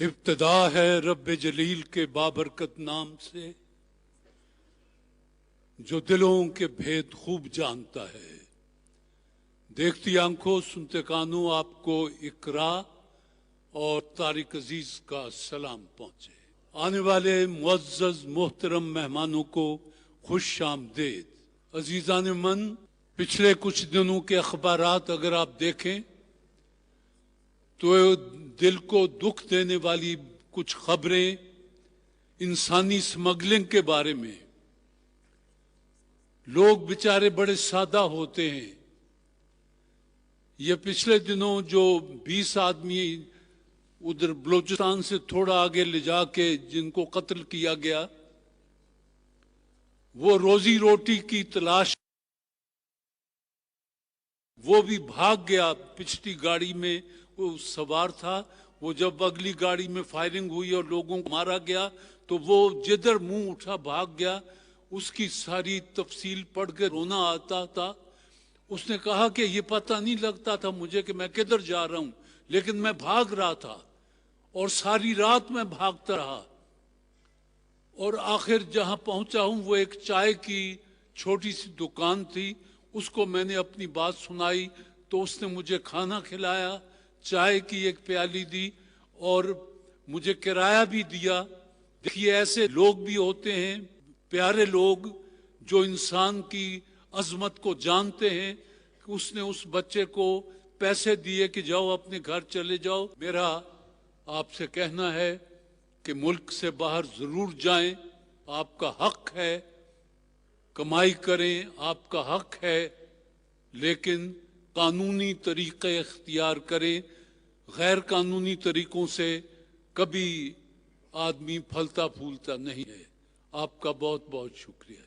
इब्तिदा है रब्बे जलील के बाबरकत नाम से, जो दिलों के भेद खूब जानता है। देखती आंखों सुनते कानों आपको इकरा और तारिक अजीज का सलाम पहुंचे। आने वाले मुअज़्ज़ज़ मोहतरम मेहमानों को खुश आमदीद। अजीज़ान मन, पिछले कुछ दिनों के अखबारात अगर आप देखें तो दिल को दुख देने वाली कुछ खबरें इंसानी स्मगलिंग के बारे में। लोग बेचारे बड़े सादा होते हैं। ये पिछले दिनों जो 20 आदमी उधर बलूचिस्तान से थोड़ा आगे ले जाके जिनको कत्ल किया गया, वो रोजी रोटी की तलाश, वो भी भाग गया। पिछली गाड़ी में वो सवार था। वो जब अगली गाड़ी में फायरिंग हुई और लोगों को मारा गया तो वो जिधर मुंह उठा भाग गया। उसकी सारी तफसील पढ़ के रोना आता था। उसने कहा कि ये पता नहीं लगता था मुझे कि मैं किधर जा रहा हूं, लेकिन मैं भाग रहा था और सारी रात मैं भागता रहा और आखिर जहां पहुंचा हूं वो एक चाय की छोटी सी दुकान थी। उसको मैंने अपनी बात सुनाई तो उसने मुझे खाना खिलाया, चाय की एक प्याली दी और मुझे किराया भी दिया। देखिए, ऐसे लोग भी होते हैं, प्यारे लोग जो इंसान की अजमत को जानते हैं। कि उसने उस बच्चे को पैसे दिए कि जाओ अपने घर चले जाओ। मेरा आपसे कहना है कि मुल्क से बाहर जरूर जाएं, आपका हक है, कमाई करें, आपका हक है, लेकिन कानूनी तरीके इख्तियार करें। गैर कानूनी तरीकों से कभी आदमी फलता फूलता नहीं है। आपका बहुत बहुत शुक्रिया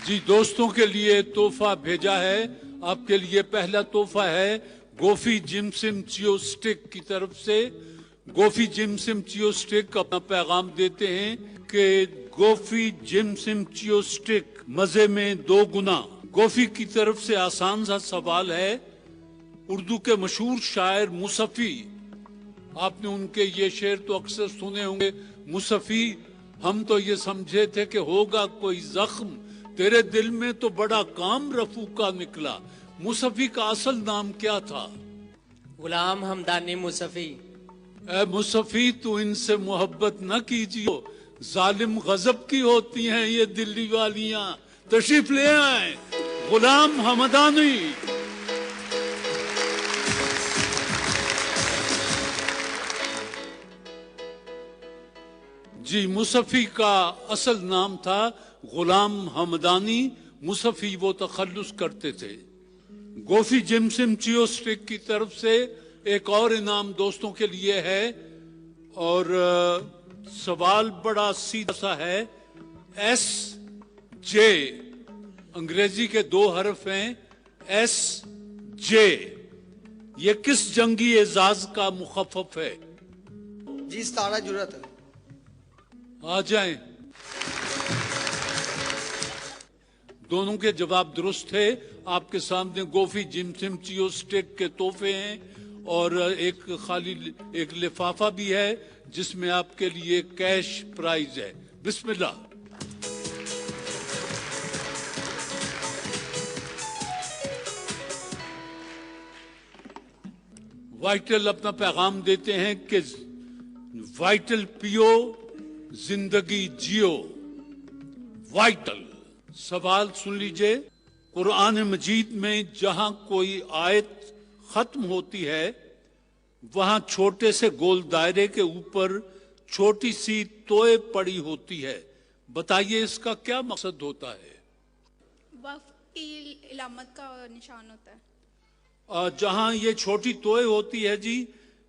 जी। दोस्तों के लिए तोहफा भेजा है। आपके लिए पहला तोहफा है गोफी जिम सिम चियो स्टिक की तरफ से। गोफी जिम सिम चियो स्टिक अपना पैगाम देते हैं कि गोफी जिम सिम चियो स्टिक मजे में 2 गुना। गोफी की तरफ से आसान सा सवाल है। उर्दू के मशहूर शायर मुसफ़ी, आपने उनके ये शेर तो अक्सर सुने होंगे। मुसफ़ी, हम तो ये समझे थे कि होगा कोई जख्म, तेरे दिल में तो बड़ा काम रफू का निकला। मुसफ़ी का असल नाम क्या था? गुलाम हमदानी मुसफ़ी। ए मुसफ़ी, तू इनसे मोहब्बत न कीजिए, जालिम गजब की होती हैं ये दिल्ली वालियां। तशरीफ ले आए गुलाम हमदानी। जी, मुसफ़ी का असल नाम था गुलाम हमदानी। मुसफ़ी वो तखल्लुस करते थे। गोफी जिम सिम चियो स्टिक की तरफ से एक और इनाम दोस्तों के लिए है और सवाल बड़ा सीधा सा है। एस जे, अंग्रेजी के 2 हर्फ हैं, एस जे, ये किस जंगी एजाज का मुखफ़फ़ है? जी, सारा जुरत है। आ जाएं। दोनों के जवाब दुरुस्त थे। आपके सामने गोफी जिम सिम चियो स्टिक के तोहफे हैं और एक खाली एक लिफाफा भी है जिसमें आपके लिए कैश प्राइज है। बिस्मिल्लाह। वाइटल अपना पैगाम देते हैं कि वाइटल पियो, जिंदगी जियो। वाइटल। सवाल सुन लीजिए। कुरान मजीद में जहां कोई आयत खत्म होती है वहां छोटे से गोल दायरे के ऊपर छोटी सी तोय पड़ी होती है। बताइए इसका क्या मकसद होता है? वक्फ की इलामत का निशान होता है। जहां ये छोटी तोय होती है जी,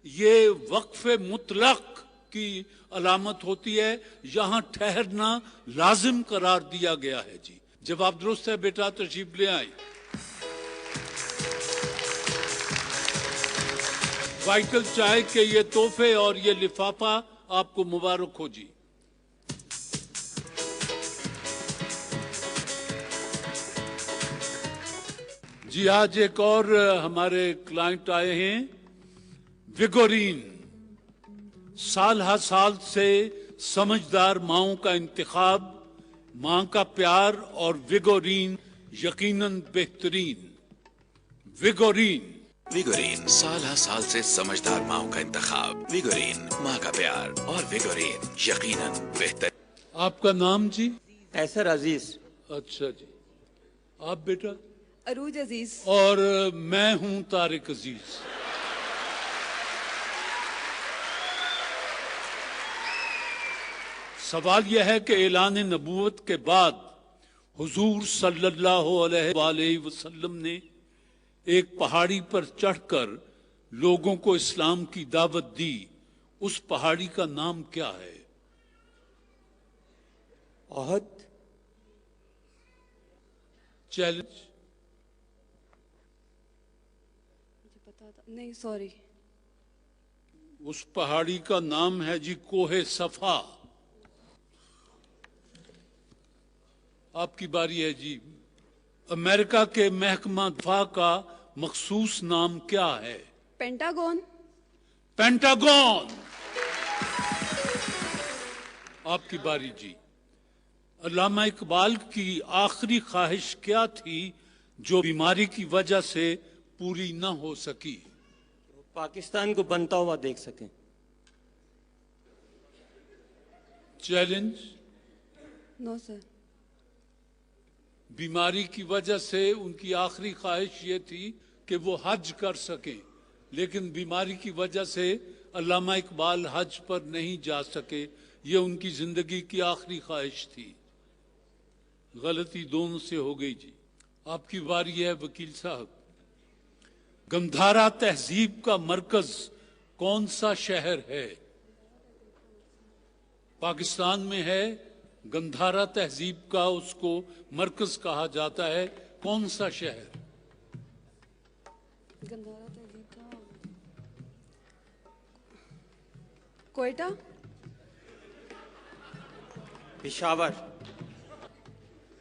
ये वक्फ मुतलक की अलामत होती है। यहां ठहरना लाजिम करार दिया गया है जी। जवाब दुरुस्त है बेटा, तशरीफ ले आए। वाइटल चाय के ये तोहफे और ये लिफाफा आपको मुबारक हो जी। जी, आज एक और हमारे क्लाइंट आए हैं विगोरीन, साल हर साल से समझदार माओं का इंतखाब, मां का प्यार और विगोरीन यकीनन बेहतरीन। विगोरीन विगोरीन, साल हर साल से समझदार माओं का इंतखाब, विगोरीन माँ का प्यार और विगोरीन यकीनन बेहतर। आपका नाम जी? कैसर अजीज। अच्छा जी, आप बेटा? अरूज अजीज। और मैं हूं तारिक अजीज। सवाल यह है कि ऐलान नबूवत के बाद हुजूर सल्लल्लाहु अलैहि वसल्लम ने एक पहाड़ी पर चढ़कर लोगों को इस्लाम की दावत दी। उस पहाड़ी का नाम क्या है? ओहद। चैलेंज। मुझे पता था, नहीं सॉरी। उस पहाड़ी का नाम है जी कोहे सफा। आपकी बारी है जी। अमेरिका के महकमा दफा का मखसूस नाम क्या है? पेंटागन। पेंटागन। आपकी बारी जी। अल्लामा इकबाल की आखिरी ख्वाहिश क्या थी जो बीमारी की वजह से पूरी न हो सकी? पाकिस्तान को बनता हुआ देख सकें। चैलेंज। No sir. बीमारी की वजह से उनकी आखिरी ख्वाहिश ये थी कि वो हज कर सकें, लेकिन बीमारी की वजह से अल्लामा इकबाल हज पर नहीं जा सके। ये उनकी जिंदगी की आखिरी ख्वाहिश थी। गलती दोनों से हो गई जी। आपकी बारी है वकील साहब। गंधारा तहजीब का मरकज कौन सा शहर है? पाकिस्तान में है। गंधारा तहजीब का उसको मरकज कहा जाता है। कौन सा शहर? गंधारा तहजीब का कोयटा। पेशावर।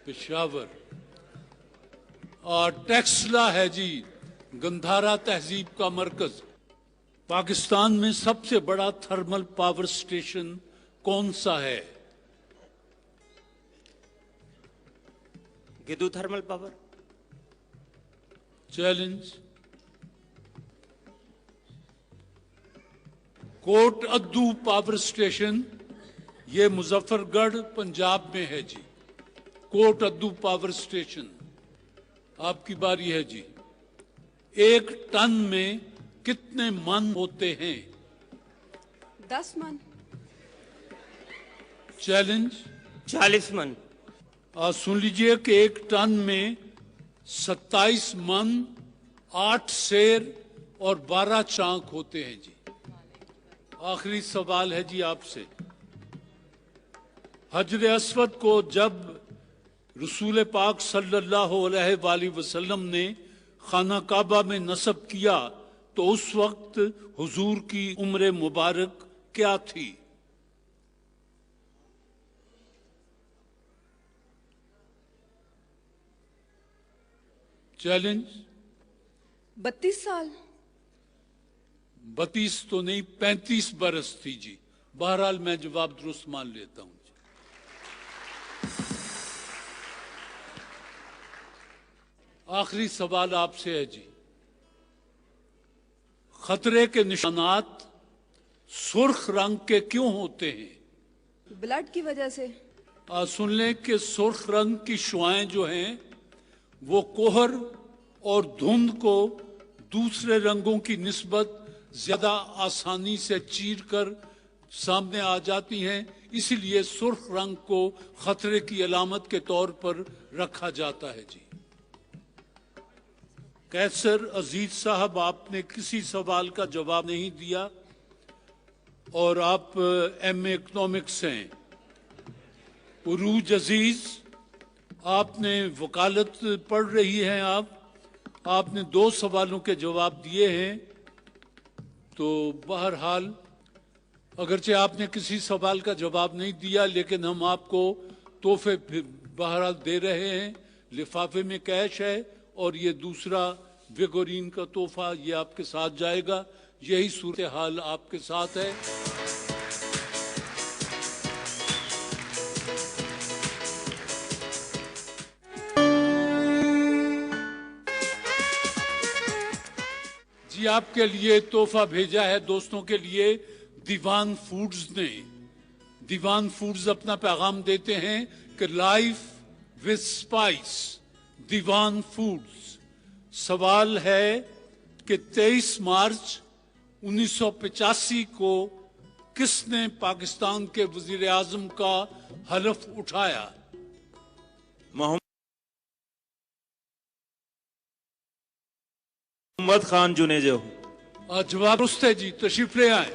पेशावर। और टेक्सला है जी गंधारा तहजीब का मरकज। पाकिस्तान में सबसे बड़ा थर्मल पावर स्टेशन कौन सा है? गिदू थर्मल पावर। चैलेंज। कोट अद्दू पावर स्टेशन ये मुजफ्फरगढ़ पंजाब में है जी। कोट अद्दू पावर स्टेशन। आपकी बारी है जी। एक टन में कितने मन होते हैं? 10 मन। चैलेंज। 40 मन। सुन लीजिए कि एक टन में 27 मन, 8 शेर और 12 चांक होते हैं जी। आखिरी सवाल है जी आपसे। हजर अस्वद को जब रसूल पाक सल्लल्लाहु अलैहि वसल्लम ने खाना काबा में नस्ब किया तो उस वक्त हुजूर की उम्र मुबारक क्या थी? चैलेंज। 32 साल। 32 तो नहीं, 35 बरस थी जी। बहरहाल मैं जवाब दुरुस्त मान लेता हूं जी। आखिरी सवाल आपसे है जी। खतरे के निशानात सुर्ख रंग के क्यों होते हैं? ब्लड की वजह से। सुन लें कि सुर्ख रंग की शुआएं जो हैं वो कोहर और धुंध को दूसरे रंगों की निस्बत ज्यादा आसानी से चीर कर सामने आ जाती हैं, इसलिए सुर्ख रंग को खतरे की अलामत के तौर पर रखा जाता है जी। कैसर अजीज साहब, आपने किसी सवाल का जवाब नहीं दिया और आप एमए इकोनॉमिक्स हैं। उरूज अजीज, आपने वकालत पढ़ रही हैं। आपने 2 सवालों के जवाब दिए हैं। तो बहरहाल अगरचे आपने किसी सवाल का जवाब नहीं दिया, लेकिन हम आपको तोहफे बहरहाल दे रहे हैं। लिफाफे में कैश है और ये दूसरा विगोरीन का तोहफा ये आपके साथ जाएगा। यही सूरत हाल आपके साथ है। जी आपके लिए तोहफा भेजा है दोस्तों के लिए दीवान फूड्स ने। दीवान फूड्स अपना पैगाम देते हैं कि life with spice, Dewan Foods. सवाल है कि 23 मार्च 1985 को किसने पाकिस्तान के वजीर आजम का हलफ उठाया? मोहम्मद खान जुनेजो। जवाब दुरुस्त है जी, तशरीफ ले आए।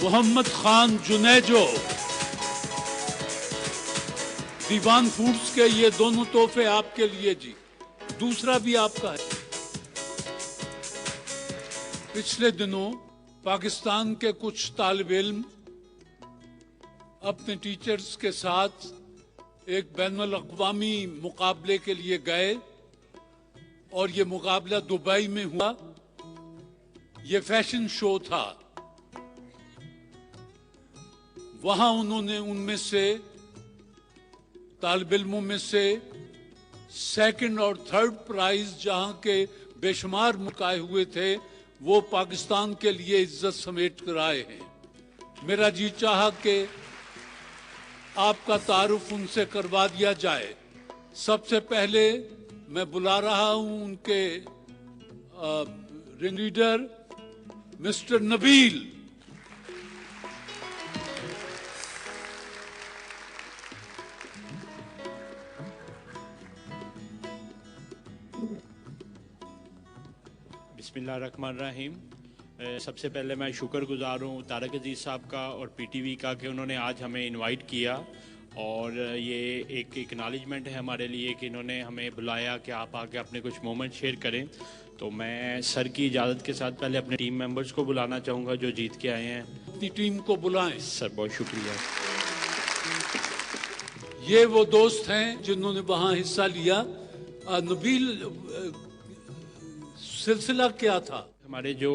मोहम्मद खान जुनेजो। दीवान फूड्स के ये दोनों तोहफे आपके लिए जी। दूसरा भी आपका है। पिछले दिनों पाकिस्तान के कुछ तालिब इल्म अपने टीचर्स के साथ एक बैनुल अक़वामी मुकाबले के लिए गए और ये मुकाबला दुबई में हुआ। ये फैशन शो था। वहां उन्होंने उनमें से तालिब इल्मों में से सेकंड और थर्ड प्राइज जहां के बेशुमार मुकाए हुए थे वो पाकिस्तान के लिए इज्जत समेट कर आए हैं। मेरा जी चाहा कि आपका तारुफ उनसे करवा दिया जाए। सबसे पहले मैं बुला रहा हूं उनके रिंग लीडर मिस्टर नबील। बिस्मिल्लाहिर्रहमानिर्रहीम। सबसे पहले मैं शुक्रगुजार हूँ तारक अजीज़ साहब का और पीटीवी का कि उन्होंने आज हमें इनवाइट किया और ये एक एक्नॉलेजमेंट है हमारे लिए कि इन्होंने हमें बुलाया कि आप आके अपने कुछ मोमेंट शेयर करें। तो मैं सर की इजाज़त के साथ पहले अपने टीम मेंबर्स को बुलाना चाहूँगा जो जीत के आए हैं। अपनी टीम को बुलाएं। सर बहुत शुक्रिया। ये वो दोस्त हैं जिन्होंने वहां हिस्सा लिया। नबील, सिलसिला क्या था? हमारे जो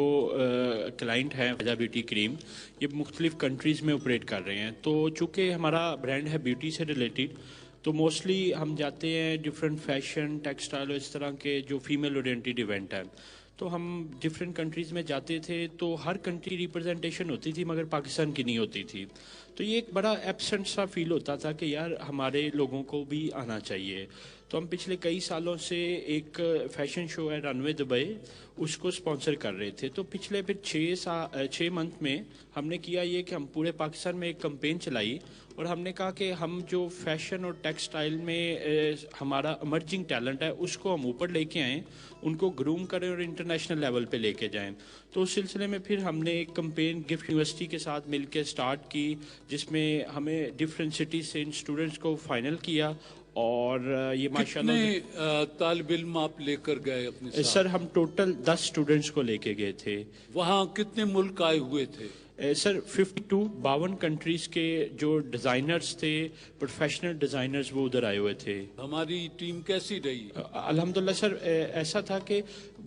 क्लाइंट हैं फैजा ब्यूटी क्रीम, ये मुख्तलिफ कंट्रीज़ में ऑपरेट कर रहे हैं। तो चूँकि हमारा ब्रांड है ब्यूटी से रिलेटेड, तो मोस्टली हम जाते हैं डिफरेंट फैशन, टेक्सटाइल और इस तरह के जो फीमेल ओरिएंटेड इवेंट हैं। तो हम डिफरेंट कंट्रीज़ में जाते थे तो हर कंट्री रिप्रेजेंटेशन होती थी मगर पाकिस्तान की नहीं होती थी। तो ये एक बड़ा एब्सेंट सा फील होता था कि यार हमारे लोगों को भी आना चाहिए। तो हम पिछले कई सालों से एक फैशन शो है रनवे दुबई, उसको स्पॉन्सर कर रहे थे। तो पिछले फिर 6 मंथ में हमने किया ये कि हम पूरे पाकिस्तान में एक कैंपेन चलाई और हमने कहा कि हम जो फैशन और टेक्सटाइल में हमारा इमर्जिंग टैलेंट है उसको हम ऊपर लेके आएँ, उनको ग्रूम करें और इंटरनेशनल लेवल पे लेके जाएं। तो उस सिलसिले में फिर हमने एक कैंपेन गिफ्ट यूनिवर्सिटी के साथ मिलकर स्टार्ट की जिसमें हमें डिफरेंट सिटीज़ से इन स्टूडेंट्स को फाइनल किया और ये माशाल्लाह। कितने तालिब इल्म आप लेकर गए अपने साथ? सर हम टोटल 10 स्टूडेंट्स को लेके गए थे। वहाँ कितने मुल्क आए हुए थे? सर 52 कंट्रीज के जो डिज़ाइनर्स थे, प्रोफेशनल डिज़ाइनर्स, वो उधर आए हुए थे। हमारी टीम कैसी रही? अल्हम्दुलिल्लाह सर, ऐसा था कि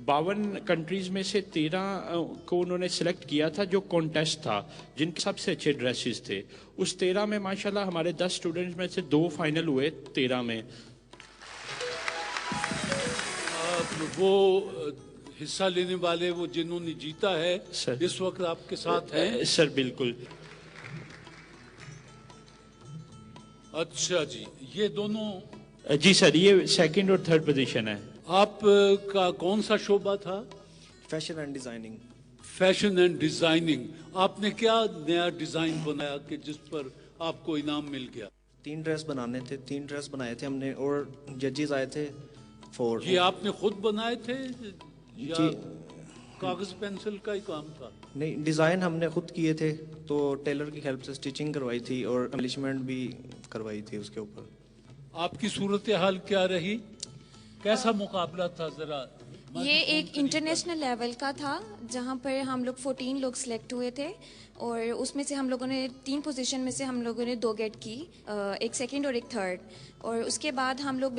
52 कंट्रीज में से 13 को उन्होंने सिलेक्ट किया था जो कॉन्टेस्ट था, जिनके सबसे अच्छे ड्रेसेस थे। उस 13 में माशाल्लाह हमारे 10 स्टूडेंट्स में से 2 फाइनल हुए 13 में। वो हिस्सा लेने वाले, वो जिन्होंने जीता है सर, इस वक्त आपके साथ हैं? सर बिल्कुल। अच्छा जी, ये दोनों? जी सर, ये सेकंड और थर्ड पोजीशन है। आपका कौन सा शोबा था? Fashion and designing. Fashion and designing. आपने क्या नया डिजाइन बनाया कि जिस पर आपको इनाम मिल गया? 3 ड्रेस बनाने थे, 3 ड्रेस बनाए थे हमने और जजेस आए थे 4। ये आपने खुद बनाए थे या जी, कागज पेंसिल का ही काम था? नहीं, डिज़ाइन हमने खुद किए थे, तो टेलर की हेल्प से स्टिचिंग करवाई थी और एम्बलिशमेंट भी करवाई थी उसके ऊपर। आपकी सूरत हाल क्या रही? कैसा मुकाबला था जरा? ये एक इंटरनेशनल लेवल का था जहाँ पर हम लोग 14 लोग सिलेक्ट हुए थे। और उसमें से हम लोगों ने 3 पोजीशन में से हम लोगों ने 2 गेट की, एक सेकंड और एक थर्ड। और उसके बाद हम लोग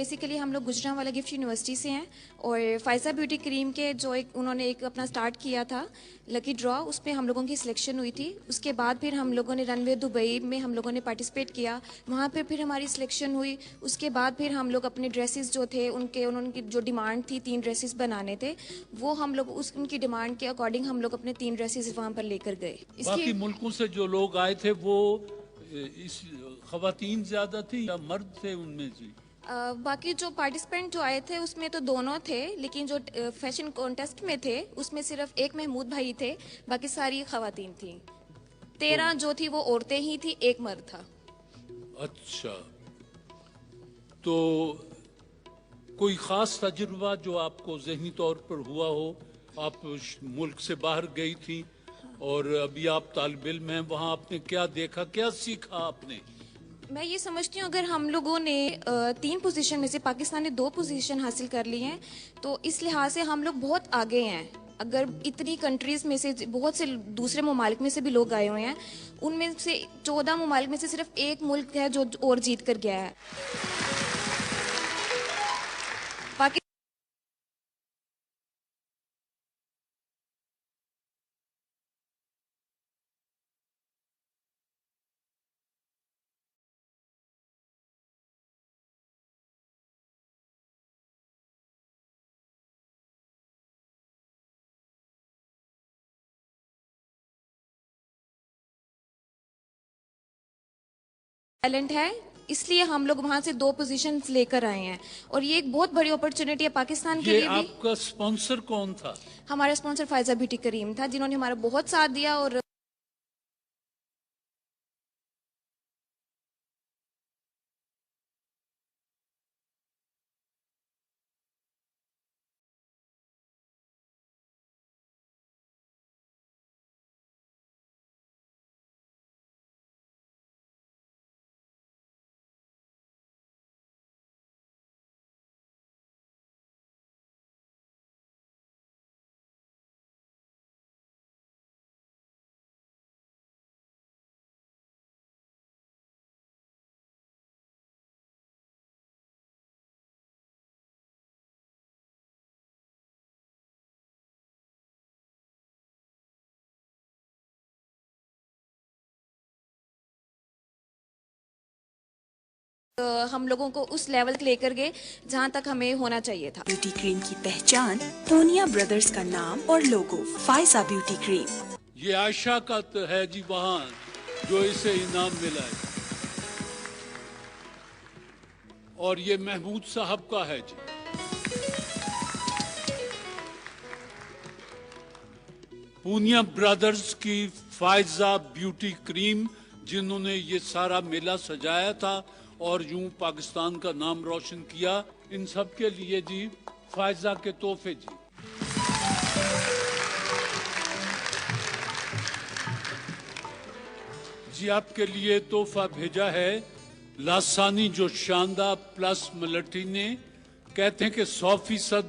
गुजरांवाला गिफ्ट यूनिवर्सिटी से हैं और फायजा ब्यूटी क्रीम के जो उन्होंने एक अपना स्टार्ट किया था लकी ड्रॉ, उसमें हम लोगों की सिलेक्शन हुई थी। उसके बाद फिर हम लोगों ने रनवे दुबई में हम लोगों ने पार्टिसिपेट किया, वहाँ पे फिर हमारी सिलेक्शन हुई। उसके बाद फिर हम लोग अपने ड्रेसेस जो थे उनकी जो डिमांड थी 3 ड्रेसेस बनाने थे, वो हम लोग उनकी डिमांड के अकॉर्डिंग हम लोग अपने 3 ड्रेसेस वहाँ पर लेकर गए। बाकी मुल्कों से जो लोग आए थे वो इस खवातीन ज्यादा थी या मर्द थे उनमें जी? बाकी जो पार्टिसिपेंट जो आए थे उसमें तो दोनों थे, लेकिन जो फैशन कॉन्टेस्ट में थे उसमें सिर्फ एक महमूद भाई थे, बाकी सारी खवातीन थी। 13 जो थी वो औरतें ही थी, एक मर्द था। अच्छा, तो कोई खास तजुर्बा जो आपको ज़हनी तौर पर हुआ हो? आप मुल्क से बाहर गई थी और अभी आप तालिब इल्म हैं, वहाँ आपने क्या देखा, क्या सीखा आपने? मैं ये समझती हूँ अगर हम लोगों ने 3 पोजीशन में से पाकिस्तान ने 2 पोजीशन हासिल कर ली हैं, तो इस लिहाज से हम लोग बहुत आगे हैं। अगर इतनी कंट्रीज में से बहुत से दूसरे ममालिक में से भी लोग आए हुए हैं, उनमें से 14 ममालिक में से सिर्फ एक मुल्क है जो और जीत कर गया है। टैलेंट है, इसलिए हम लोग वहां से 2 पोजीशंस लेकर आए हैं और ये एक बहुत बड़ी अपॉर्चुनिटी है पाकिस्तान के लिए भी। आपका स्पॉन्सर कौन था? हमारा स्पॉन्सर फायजा ब्यूटी करीम था, जिन्होंने हमारा बहुत साथ दिया। और हम लोगों को उस लेवल लेकर गए जहां तक हमें होना चाहिए था। ब्यूटी क्रीम की पहचान, पूनिया ब्रदर्स का नाम और लोगो, फायजा ब्यूटी क्रीम। ये आयशा का तो है जी वहाँ जो इसे इनाम मिला है, और ये महमूद साहब का है जी। पूनिया ब्रदर्स की फायजा ब्यूटी क्रीम, जिन्होंने ये सारा मेला सजाया था और यूं पाकिस्तान का नाम रोशन किया, इन सब के लिए जी फायजा के तोहफे जी। जी आपके लिए तोहफा भेजा है लासानी जो शानदार प्लस मलठी ने। कहते हैं कि 100%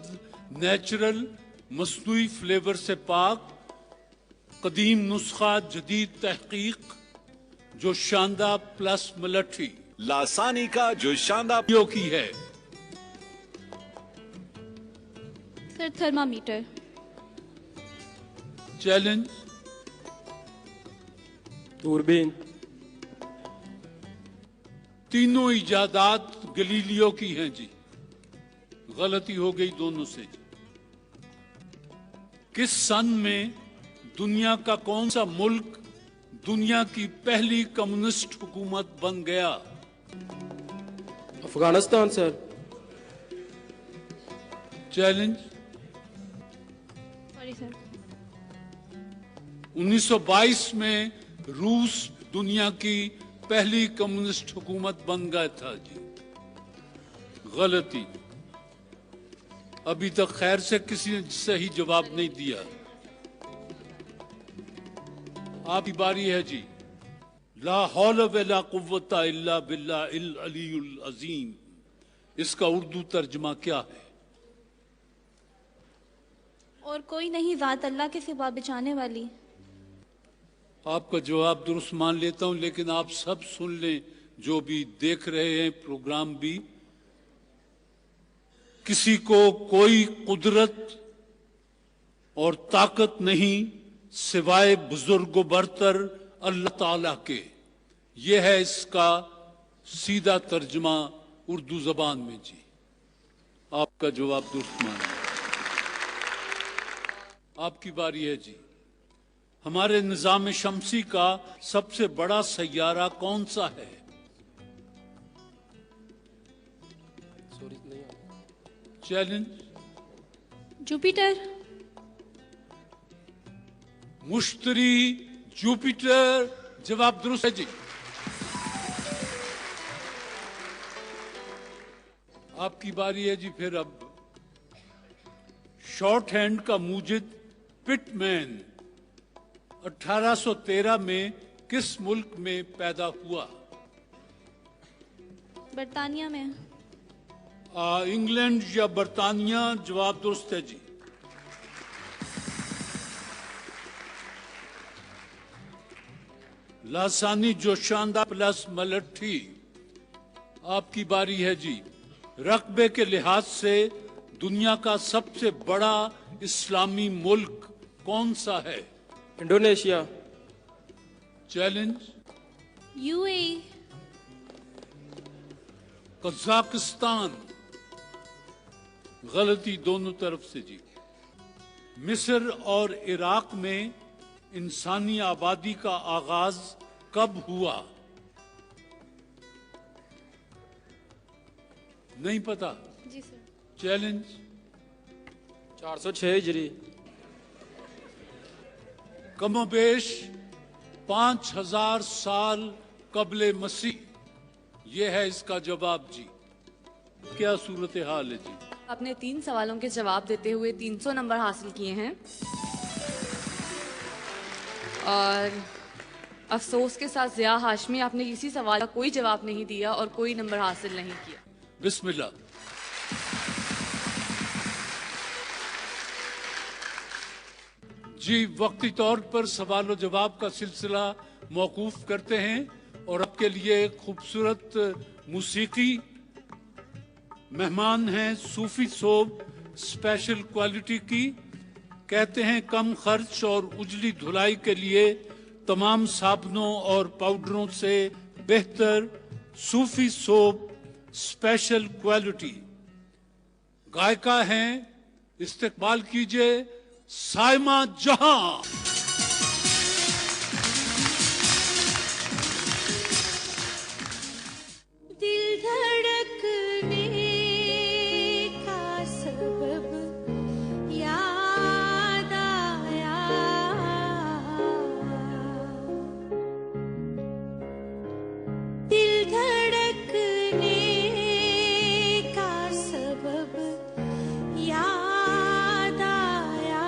नेचुरल मस्नूई फ्लेवर से पाक, कदीम नुस्खा जदीद तहकीक जो शानदार प्लस मलठी लासानी का जो शानदार की है। Sir thermometer. चैलेंज। दूरबीन। तीनों इजादात गलीलियो की हैं जी। गलती हो गई दोनों से जी। किस सन में दुनिया का कौन सा मुल्क दुनिया की पहली कम्युनिस्ट हुकूमत बन गया? Afghanistan sir. Challenge. Sorry sir. 1922 में रूस दुनिया की पहली कम्युनिस्ट हुकूमत बन गया था जी। गलती। अभी तक खैर से किसी ने सही जवाब नहीं दिया। आपकी बारी है जी। ला हौल वला कुव्वता इल्ला बिल्लाहिल अलीयुल अज़ीम, इसका उर्दू तर्जुमा क्या है? और कोई नहीं ज़ात अल्लाह के सिवा बचाने वाली। आपका जवाब दुरुस्त मान लेता हूं, लेकिन आप सब सुन लें, जो भी देख रहे हैं प्रोग्राम भी, किसी को कोई कुदरत और ताकत नहीं सिवाय बुजुर्ग बरतर अल्लाह ताला के। यह है इसका सीधा तर्जमा उर्दू जबान में जी। आपका जवाब दुरुस्त मान लिया। आपकी बारी है जी। हमारे निजाम शमसी का सबसे बड़ा सैयारा कौन सा है? चैलेंज। जुपिटर। मुश्तरी, जुपिटर, जवाब दुरुस्त है जी। आपकी बारी है जी। फिर अब शॉर्ट हैंड का मूजिद पिटमैन 1813 में किस मुल्क में पैदा हुआ? बर्तानिया में। इंग्लैंड या बर्तानिया? जवाब दुरुस्त है जी। लासानी जोशांदा प्लस मलट्ठी। आपकी बारी है जी। रकबे के लिहाज से दुनिया का सबसे बड़ा इस्लामी मुल्क कौन सा है? इंडोनेशिया। चैलेंज। यूएई। कजाकिस्तान। गलती दोनों तरफ से जी। मिस्र और इराक में इंसानी आबादी का आगाज कब हुआ? नहीं पता? जी सर। चैलेंज। 406 हिजरी। कमोबेश 5000 साल कबले मसीह। यह है इसका जवाब जी। क्या सूरत हाल है जी? आपने 3 सवालों के जवाब देते हुए 300 नंबर हासिल किए हैं और अफसोस के साथ ज़िया हाशमी, आपने किसी सवाल का कोई जवाब नहीं दिया और कोई नंबर हासिल नहीं किया। बिस्मिल्लाह। जी, वक्ती तौर पर सवाल जवाब का सिलसिला मौकूफ करते हैं और आपके लिए खूबसूरत मौसीकी मेहमान हैं सूफी सोब स्पेशल क्वालिटी की। कहते हैं कम खर्च और उजली धुलाई के लिए तमाम साबुनों और पाउडरों से बेहतर सूफी सोब स्पेशल क्वालिटी। गायिका हैं, इस्तेकबाल कीजिए साइमा जहां। दिल धड़कने का सबब याद आया, दिल धड़कने का सबब याद आया,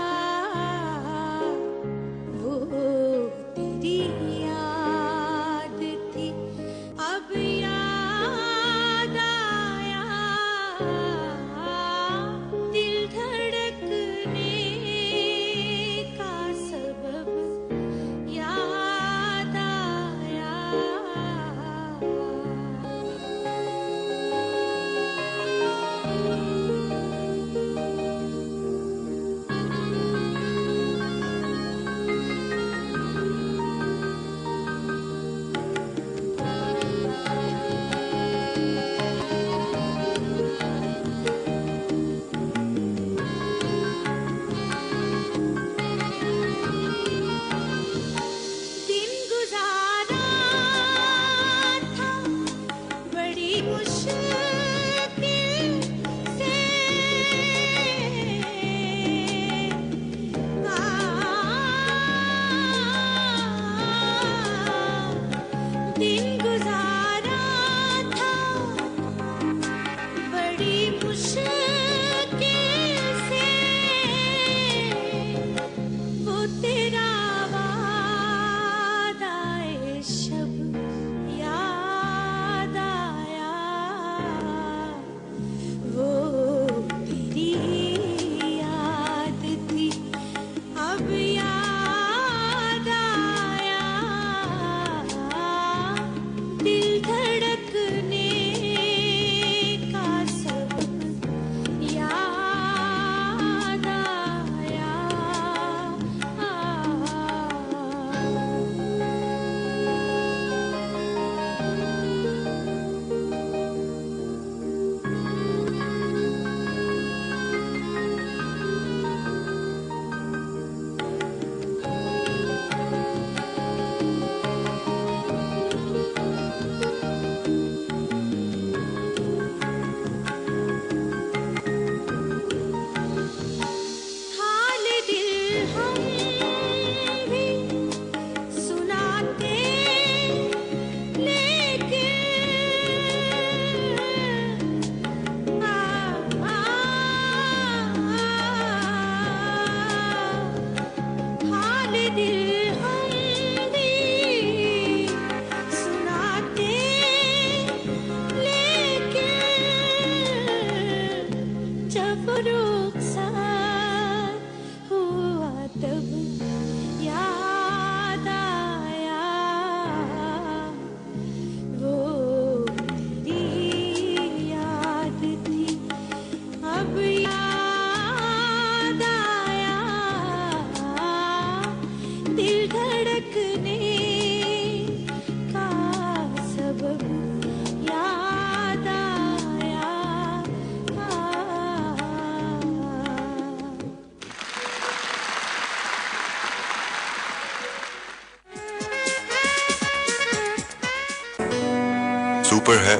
सुपर है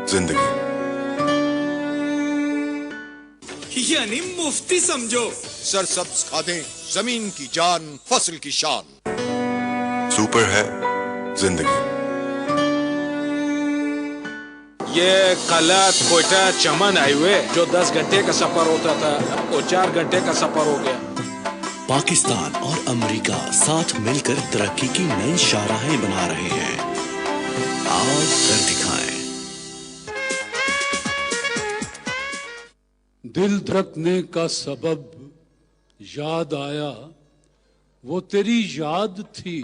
जिंदगी। यानी मुफ्ती समझो। सरसब्ज खादें, जमीन की जान, फसल की शान। सुपर है जिंदगी। ये कलत कोयटा चमन हाईवे जो 10 घंटे का सफर होता था वो 4 घंटे का सफर हो गया। पाकिस्तान और अमेरिका साथ मिलकर तरक्की की नई शाहराहें बना रहे हैं। आओ कर दिखाएं। दिल धड़कने का सबब याद आया, वो तेरी याद थी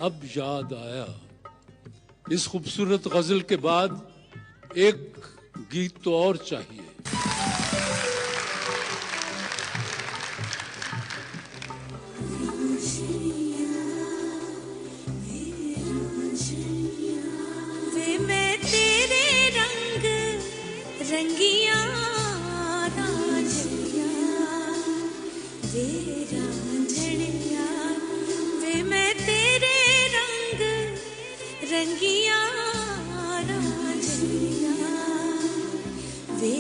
अब याद आया। इस खूबसूरत गजल के बाद एक गीत तो और चाहिए। वे मैं तेरे रंग रंगिया रांझिया, वे रांझिया, वे मैं तेरे रंग रंगिया रांझिया, वे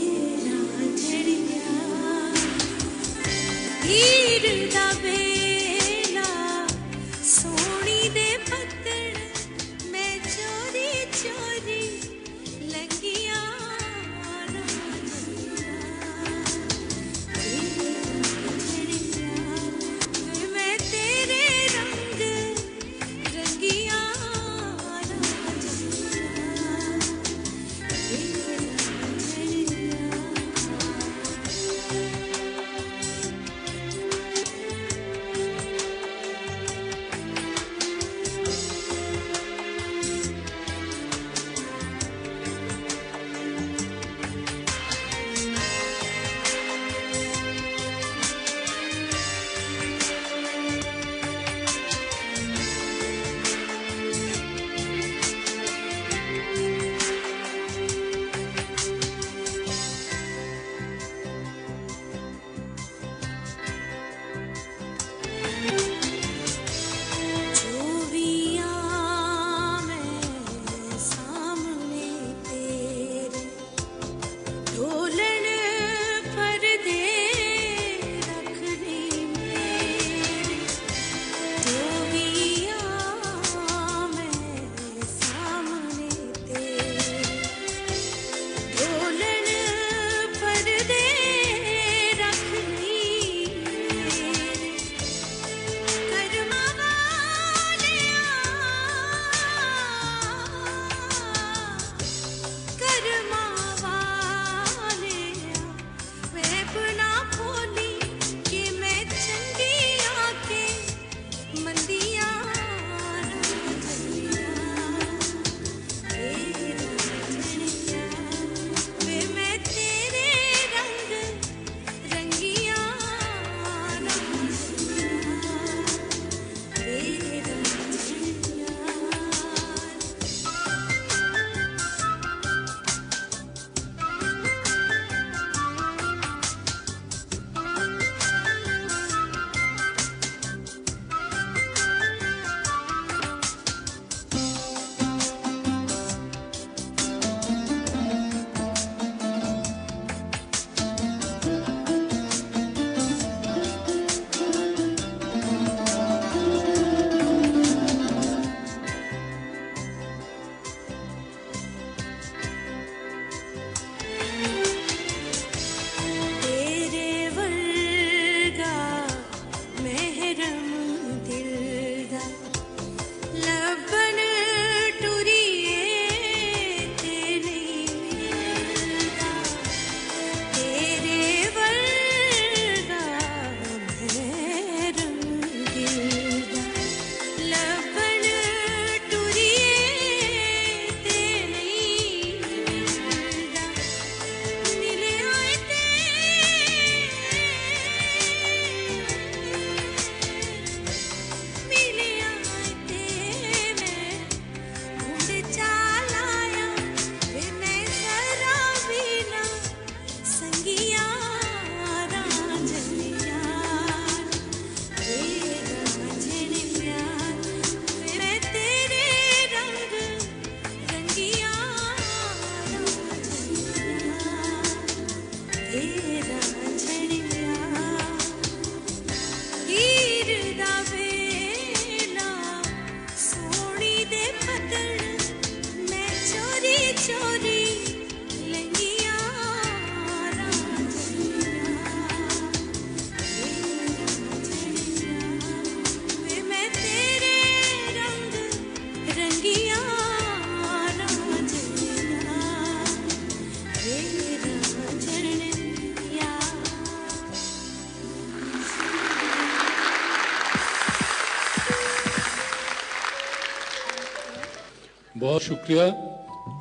बहुत शुक्रिया।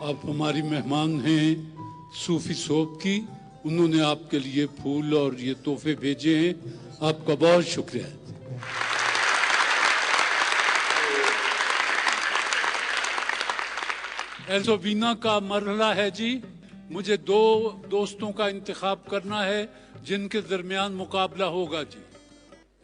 आप हमारी मेहमान हैं सूफी सोप की, उन्होंने आपके लिए फूल और ये तोहफे भेजे हैं, आपका बहुत शुक्रिया। एल्सोवीना का मरहला है जी। मुझे दो दोस्तों का इंतखाब करना है जिनके दरमियान मुकाबला होगा जी।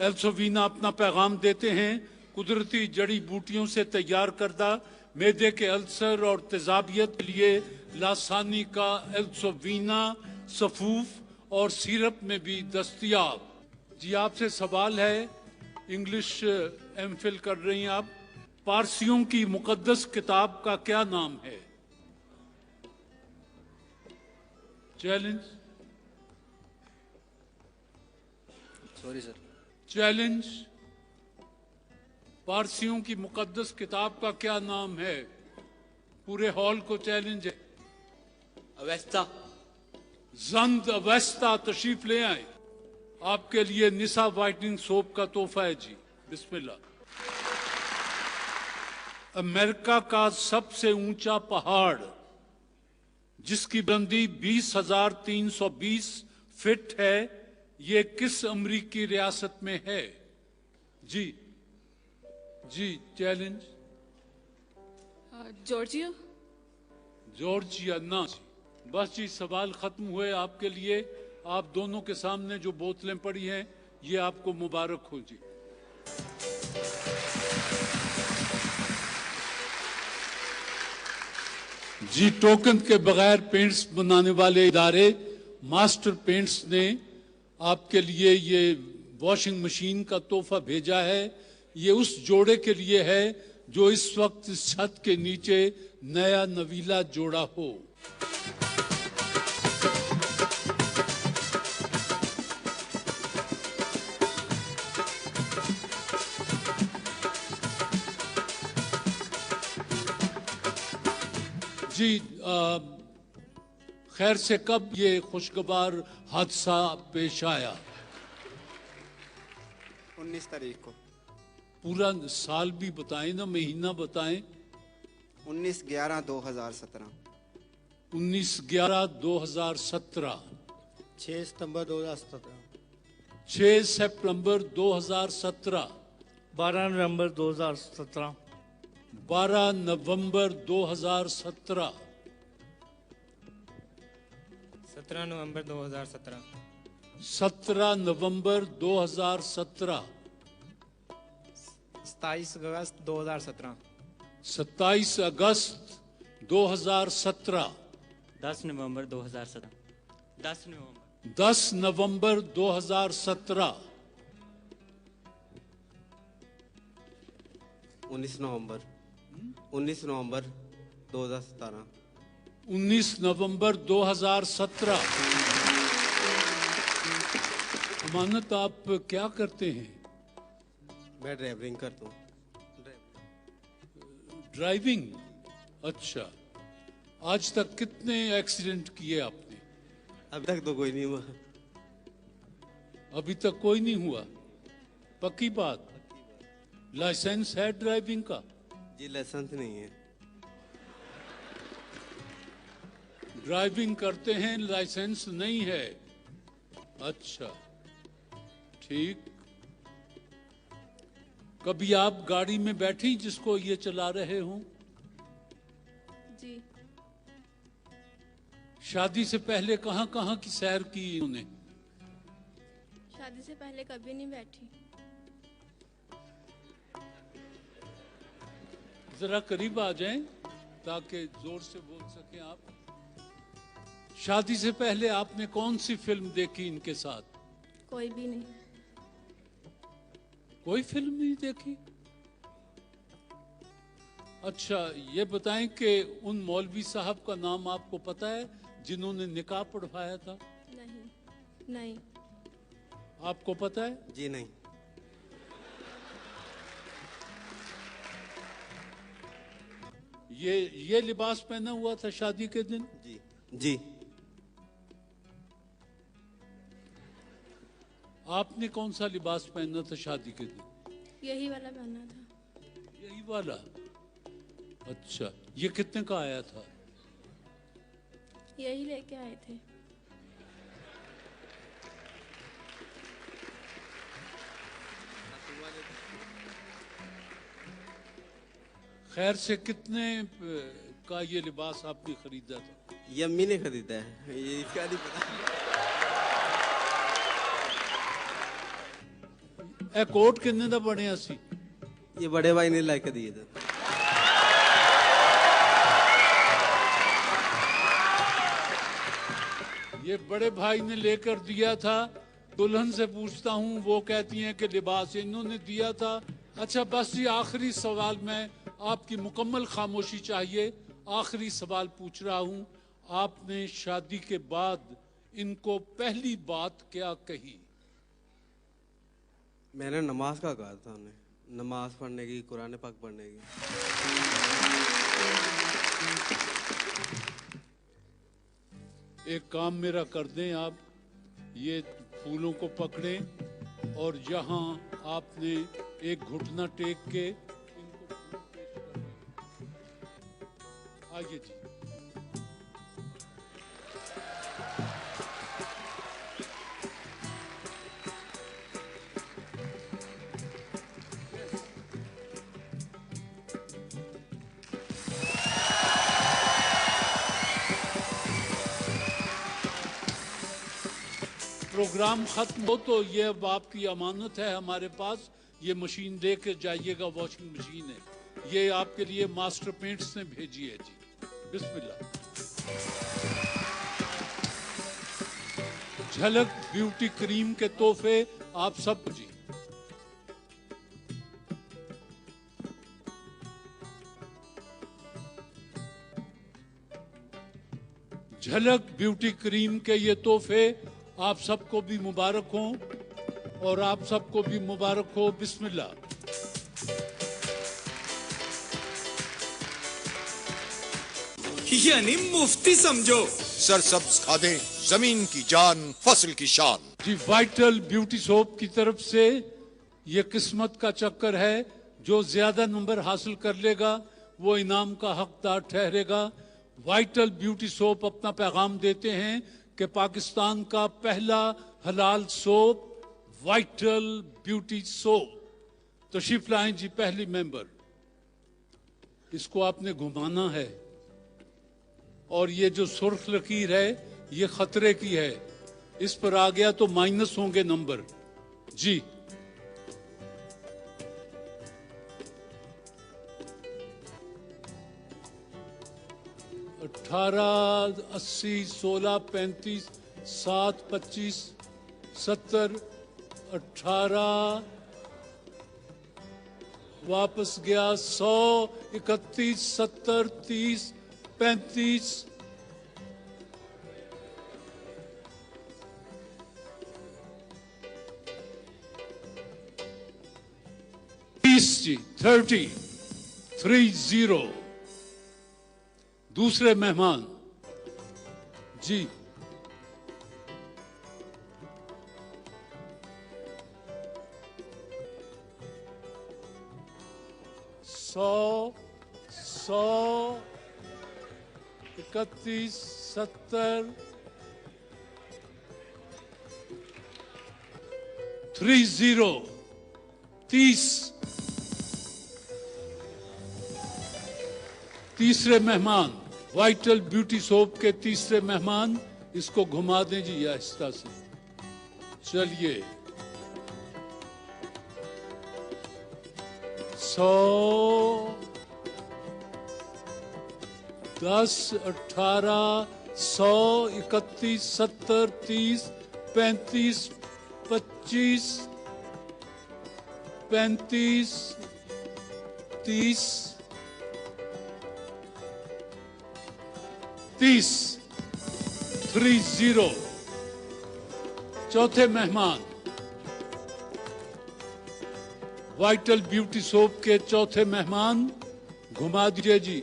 एल्सोवीना अपना पैगाम देते हैं कुदरती जड़ी बूटियों से तैयार करदा मैदे के अल्सर और तेजाबियत के लिए लासानी का एल्सोवीना सफूफ और सिरप में भी दस्तयाब। जी आपसे सवाल है, इंग्लिश एमफिल कर रही हैं आप। पारसियों की मुकद्दस किताब का क्या नाम है? चैलेंज। Sorry sir. चैलेंज। पारसियों की मुकद्दस किताब का क्या नाम है? पूरे हॉल को चैलेंज है। अवेस्ता। जंद अवेस्ता तशरीफ ले आए। आपके लिए निसा वाइटनिंग सोप का तोहफा है जी। बिस्मिल्लाह। अमेरिका का सबसे ऊंचा पहाड़ जिसकी बुलंदी 20,320 फीट है, ये किस अमरीकी रियासत में है? जी जी चैलेंज। जॉर्जिया। जॉर्जिया ना जी। बस जी सवाल खत्म हुए आपके लिए। आप दोनों के सामने जो बोतलें पड़ी हैं ये आपको मुबारक हो जी। जी टोकन के बगैर पेंट्स बनाने वाले इदारे मास्टर पेंट्स ने आपके लिए ये वॉशिंग मशीन का तोहफा भेजा है। ये उस जोड़े के लिए है जो इस वक्त इस छत के नीचे नया नवीला जोड़ा हो। जी खैर से कब ये खुशगवार हादसा पेश आया? 19 तारीख को। पूरा साल भी बताएं ना, महीना बताएं। 19/11/2017। 19/11/2017। 6 सितंबर 2017। 6 सितंबर 2017। 12 नवंबर 2017। 12 नवंबर 2017। 17 नवंबर 2017। 17 नवंबर 2017। 27 अगस्त 2017। 27 अगस्त 2017। 10 नवंबर 2017। 10 नवंबर 10 नवंबर 2017। 19 नवंबर 2017। 19 नवंबर 2017। अमानत आप क्या करते हैं? मैं ड्राइविंग करता हूँ। ड्राइविंग। अच्छा, आज तक कितने एक्सीडेंट किए आपने? अभी तक तो कोई नहीं हुआ। अभी तक कोई नहीं हुआ? पक्की बात? लाइसेंस है ड्राइविंग का? जी लाइसेंस नहीं है। ड्राइविंग करते हैं, लाइसेंस नहीं है। अच्छा ठीक। कभी आप गाड़ी में बैठी जिसको ये चला रहे हों? जी। शादी से पहले कहाँ कहाँ की सैर की उन्होंने? शादी से पहले कभी नहीं बैठी। जरा करीब आ जाएं ताकि जोर से बोल सकें आप। शादी से पहले आपने कौन सी फिल्म देखी इनके साथ? कोई भी नहीं। कोई फिल्म नहीं देखी? अच्छा ये बताएं कि उन मौलवी साहब का नाम आपको पता है जिन्होंने निकाह पढ़वाया था? नहीं। नहीं। आपको पता है? जी नहीं। ये लिबास पहना हुआ था शादी के दिन? जी जी। आपने कौन सा लिबास पहना था शादी के दिन? यही वाला पहना था। यही वाला? अच्छा, ये कितने का आया था? यही लेके आए थे। खैर से कितने का ये लिबास आपने खरीदा था? ये अम्मी ने खरीदा है, ये इसका नहीं पता। ए कोट कितने दा बने सी? ये बड़े भाई ने लाके दिए थे। ये बड़े भाई ने लेकर दिया था। दुल्हन से पूछता हूँ, वो कहती हैं कि लिबास इन्होंने दिया था। अच्छा बस ये आखिरी सवाल, मैं आपकी मुकम्मल खामोशी चाहिए। आखिरी सवाल पूछ रहा हूँ, आपने शादी के बाद इनको पहली बात क्या कही? मैंने नमाज का कहा था उन्हें, नमाज पढ़ने की, कुरान पाक पढ़ने की। एक काम मेरा कर दें आप, ये फूलों को पकड़ें और यहाँ आपने एक घुटना टेक के इनको फूल पेश करने। आइए जी। प्रोग्राम खत्म हो तो ये अब आपकी अमानत है हमारे पास। ये मशीन दे के जाइएगा, वॉशिंग मशीन है ये, आपके लिए मास्टर पेंट्स ने भेजी है जी। बिस्मिल्लाह। झलक ब्यूटी क्रीम के तोहफे आप सब जी। झलक ब्यूटी क्रीम के ये तोहफे आप सबको भी मुबारक हो और आप सबको भी मुबारक हो। बिस्मिल्लाह। यानी मुफ्ती समझो। सरसब्ज खादें, जमीन की जान, फसल की शान। जी, वाइटल ब्यूटी सोप की तरफ से ये किस्मत का चक्कर है। जो ज्यादा नंबर हासिल कर लेगा वो इनाम का हकदार ठहरेगा। वाइटल ब्यूटी सोप अपना पैगाम देते हैं कि पाकिस्तान का पहला हलाल सोप वाइटल ब्यूटी सोप। तशरीफ लाएं जी पहली मेंबर। इसको आपने घुमाना है और ये जो सुर्ख लकीर है ये खतरे की है। इस पर आ गया तो माइनस होंगे नंबर जी। अठारह, 80, 16, 35, 7, 25, 70, 18 वापस गया 100, 31, 70, 30, 35, 30, 30। दूसरे मेहमान जी। सौ, 31, 70, 30, 30। तीसरे मेहमान वाइटल ब्यूटी सोप के तीसरे मेहमान, इसको घुमा दें जी आहिस्ता से। चलिए 100, 10, 18, 100, 31, 70, 30, 35, 25, 35, 30, 30। चौथे मेहमान वाइटल ब्यूटी सोप के चौथे मेहमान, घुमा दीजिए जी।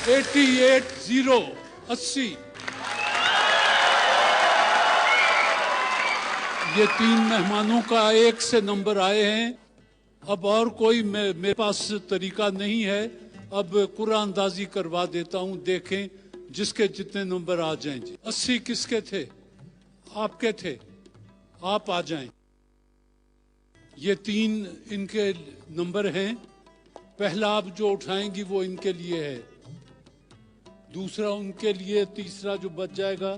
80 ये 3 मेहमानों का 1 से नंबर आए हैं। अब और कोई मेरे पास तरीका नहीं है, अब कुरानंदाजी करवा देता हूं, देखें जिसके जितने नंबर आ जाएं जी। 80 किसके थे? आपके थे, आप आ जाएं। ये 3 इनके नंबर हैं। पहला आप जो उठाएंगी वो इनके लिए है, दूसरा उनके लिए, तीसरा जो बच जाएगा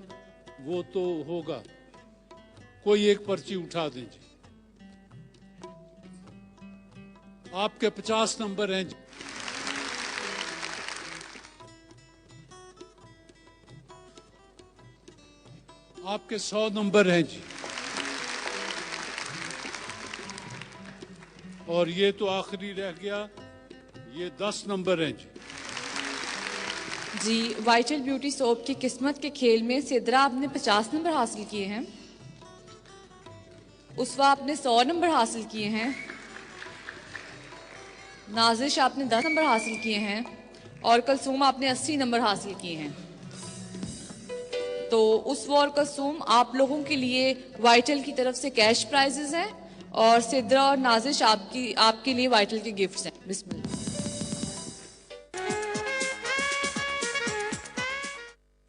वो तो होगा। कोई एक पर्ची उठा दें जी। आपके 50 नंबर हैं जी। आपके 100 नंबर हैं जी। और ये तो आखिरी रह गया, ये 10 नंबर हैं जी। जी, वाइटल ब्यूटी सोप की किस्मत के खेल में सिद्रा आपने 50 नंबर हासिल किए हैं, उसवा आपने 100 नंबर हासिल किए हैं, नाजिश आपने 10 नंबर हासिल किए हैं और कलसूम आपने 80 नंबर हासिल किए हैं। तो उसवा और कलसूम आप लोगों के लिए वाइटल की तरफ से कैश प्राइजेस हैं और सिद्रा और नाजिश आपके लिए वाइटल के गिफ्ट्स हैं। बिस्मिल्लाह।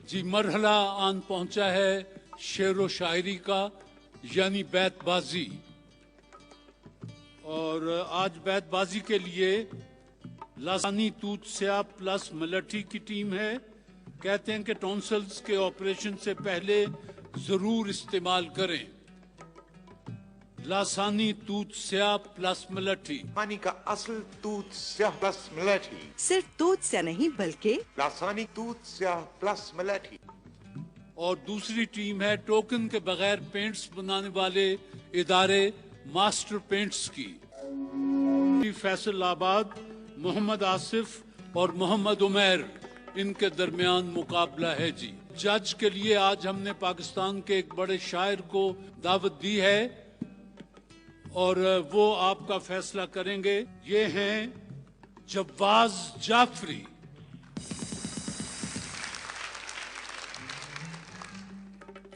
जी, मरहला आन पहुंचा है शेर व शायरी का, यानी बैतबाजी। और आज बैतबाजी के लिए लासानी तूत स्याह प्लस मलठी की टीम है। कहते हैं कि टॉन्सिल्स के ऑपरेशन से पहले जरूर इस्तेमाल करें लासानी तूत स्याह प्लस मलठी। पानी का असल तूत स्याह प्लस मलठी। सिर्फ तूत स्याह नहीं बल्कि लासानी तूत स्याह प्लस मलठी। और दूसरी टीम है टोकन के बगैर पेंट्स बनाने वाले इदारे मास्टर पेंट्स की। फैसलाबाद, मोहम्मद आसिफ और मोहम्मद उमैर, इनके दरमियान मुकाबला है जी। जज के लिए आज हमने पाकिस्तान के एक बड़े शायर को दावत दी है और वो आपका फैसला करेंगे। ये हैं जब्बाज जाफरी।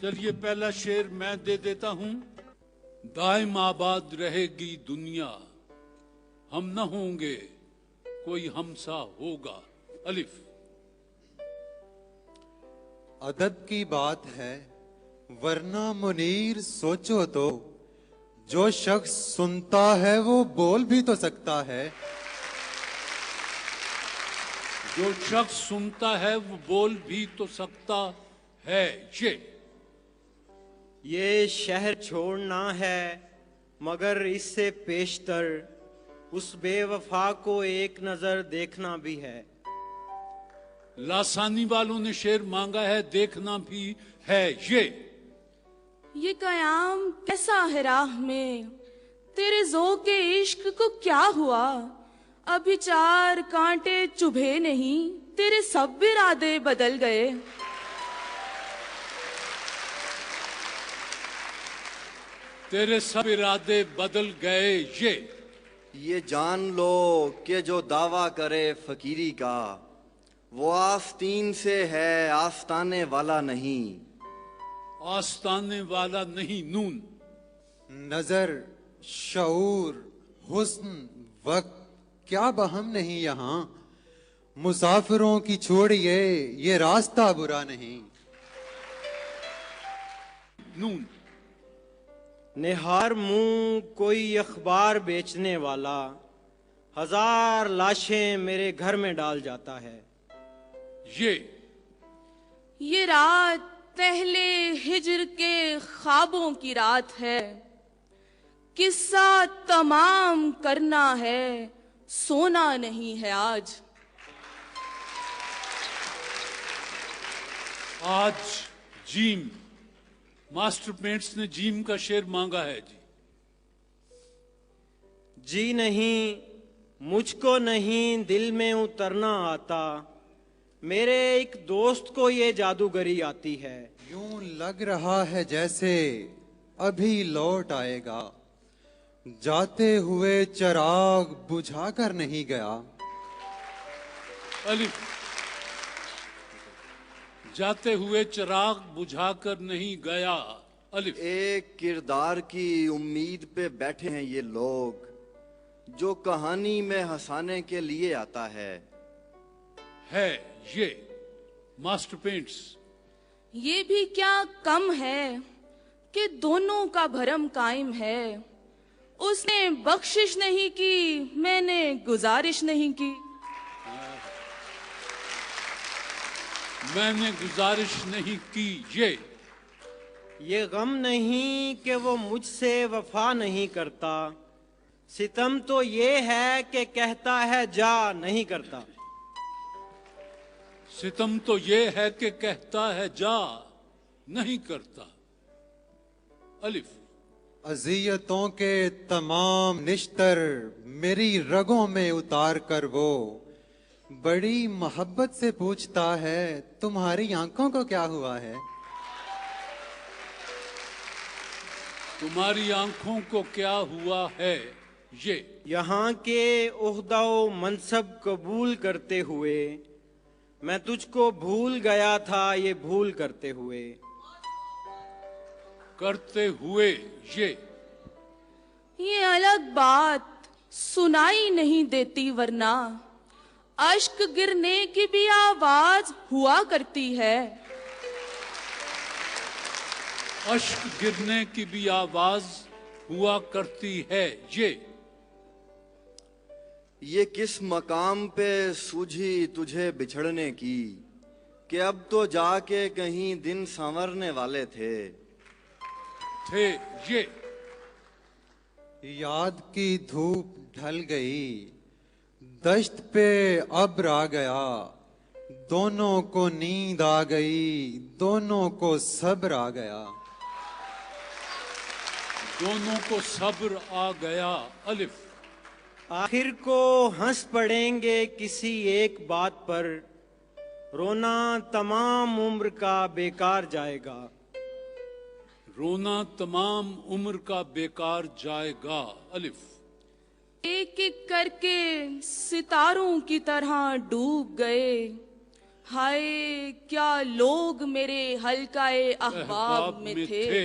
चलिए पहला शेर मैं दे देता हूं। दायम आबाद रहेगी दुनिया, हम न होंगे कोई हमसा होगा। अलिफ। अदब की बात है वरना मुनीर सोचो तो, जो शख्स सुनता है वो बोल भी तो सकता है। जो शख्स सुनता है वो बोल भी तो सकता है। ये शहर छोड़ना है मगर इससे पेशतर उस बेवफा को एक नजर देखना भी है। लासानी वालों ने शेर मांगा है, देखना भी है। ये कयाम कैसा है राह में, तेरे ज़ोक़े इश्क को क्या हुआ। अभी 4 कांटे चुभे नहीं, तेरे सब इरादे बदल गए। तेरे सब इरादे बदल गए। ये जान लो कि जो दावा करे फकीरी का, वो आस्तीन से है आस्ताने वाला नहीं। आस्ताने वाला नहीं। नून। नजर, शऊर, हुस्न, वक्त क्या बहम नहीं यहाँ। मुसाफिरों की छोड़िए ये रास्ता बुरा नहीं। नून। निहार मुंह कोई अखबार बेचने वाला, 1000 लाशें मेरे घर में डाल जाता है। ये रात पहले हिजर के ख्वाबों की रात है, किस्सा तमाम करना है, सोना नहीं है आज। आज जीम। मास्टर पेंट्स ने जीम का शेर मांगा है जी। जी नहीं, मुझको नहीं दिल में उतरना आता, मेरे एक दोस्त को ये जादूगरी आती है। यूं लग रहा है जैसे अभी लौट आएगा, जाते हुए चिराग बुझा कर नहीं गया। अलिफ। जाते हुए चिराग बुझाकर नहीं गया। अलिफ। एक किरदार की उम्मीद पे बैठे हैं ये लोग, जो कहानी में हंसाने के लिए आता है ये मास्टर पेंट्स। ये भी क्या कम है कि दोनों का भरम कायम है। उसने बख्शिश नहीं की, मैंने गुजारिश नहीं की। मैंने गुजारिश नहीं की। ये गम नहीं कि वो मुझसे वफा नहीं करता, सितम तो ये है कि कहता है जा नहीं करता। सितम तो ये है कि कहता है जा नहीं करता। अलिफ। अजियतों के तमाम निश्तर मेरी रगों में उतार कर वो बड़ी मोहब्बत से पूछता है तुम्हारी आंखों को क्या हुआ है। तुम्हारी आंखों को क्या हुआ है। ये यहाँ के ओहदा मनसब कबूल करते हुए मैं तुझको भूल गया था, ये भूल करते हुए। ये अलग बात सुनाई नहीं देती, वरना अश्क गिरने की भी आवाज हुआ करती है। अश्क गिरने की भी आवाज हुआ करती है। ये किस मकाम पे सूझी तुझे बिछड़ने की, कि अब तो जाके कहीं दिन संवरने वाले थे। ये याद की धूप ढल गई, दश्त पे अब्र आ गया, दोनों को नींद आ गई, दोनों को सब्र आ गया। दोनों को सब्र आ गया। अलिफ। आखिर को हंस पड़ेंगे किसी एक बात पर, रोना तमाम उम्र का बेकार जाएगा। रोना तमाम उम्र का बेकार जाएगा। अलिफ। एक एक करके सितारों की तरह डूब गए, हाय क्या लोग मेरे हल्काए अहबाब में थे।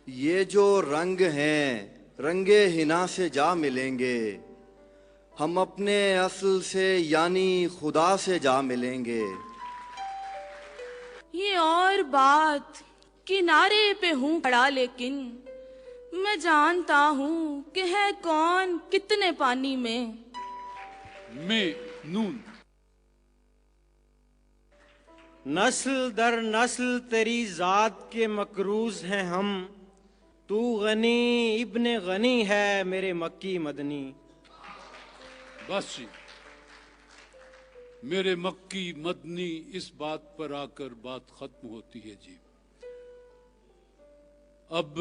ये जो रंग हैं रंगे हिना से जा मिलेंगे, हम अपने असल से यानी खुदा से जा मिलेंगे। ये और बात किनारे पे हूँ खड़ा, लेकिन मैं जानता हूँ कि है कौन कितने पानी में। नून। नस्ल दर नस्ल तेरी जात के मकरूज हैं हम, तू गनी इब्ने गनी है मेरे मक्की मदनी। बस जी, मेरे मक्की मदनी, इस बात पर आकर बात खत्म होती है जी। अब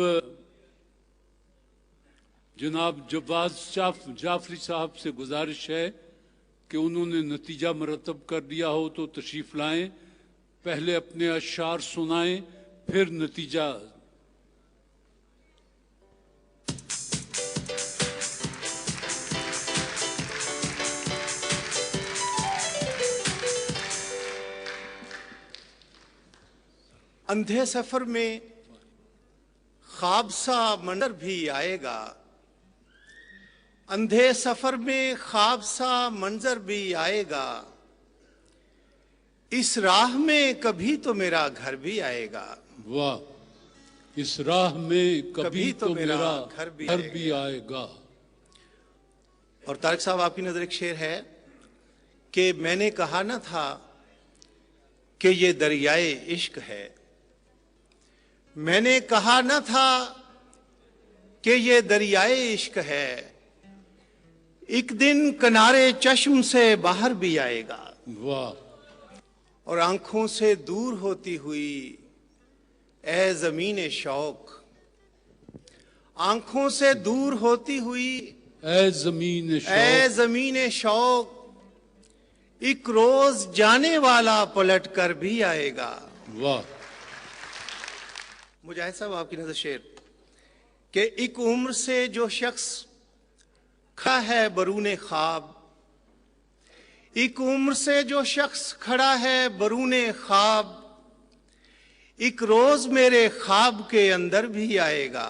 जनाब जवाद जाफरी साहब से गुजारिश है कि उन्होंने नतीजा मरतब कर दिया हो तो तशरीफ लाएं, पहले अपने अशार सुनाएं, फिर नतीजा। अंधे सफर में ख्वाब सा मंजर भी आएगा, अंधे सफर में ख्वाब सा मंजर भी आएगा, इस राह में कभी तो मेरा घर भी आएगा। वाह, इस राह में कभी तो मेरा घर भी आएगा। और तारिक साहब, आपकी नजर एक शेर है कि मैंने कहा ना था कि ये दरियाए इश्क है, मैंने कहा ना था कि ये दरियाए इश्क है, एक दिन किनारे चश्म से बाहर भी आएगा। वाह। और आंखों से दूर होती हुई ए जमीन शौक, आंखों से दूर होती हुई ए जमीन शौक, एक रोज जाने वाला पलट कर भी आएगा। वाह। मुजाहिद साहब, आपकी नजर शेर कि एक उम्र से जो शख्स खड़ा है बरूने ख्वाब, एक उम्र से जो शख्स खड़ा है बरूने ख्वाब, एक रोज मेरे ख्वाब के अंदर भी आएगा।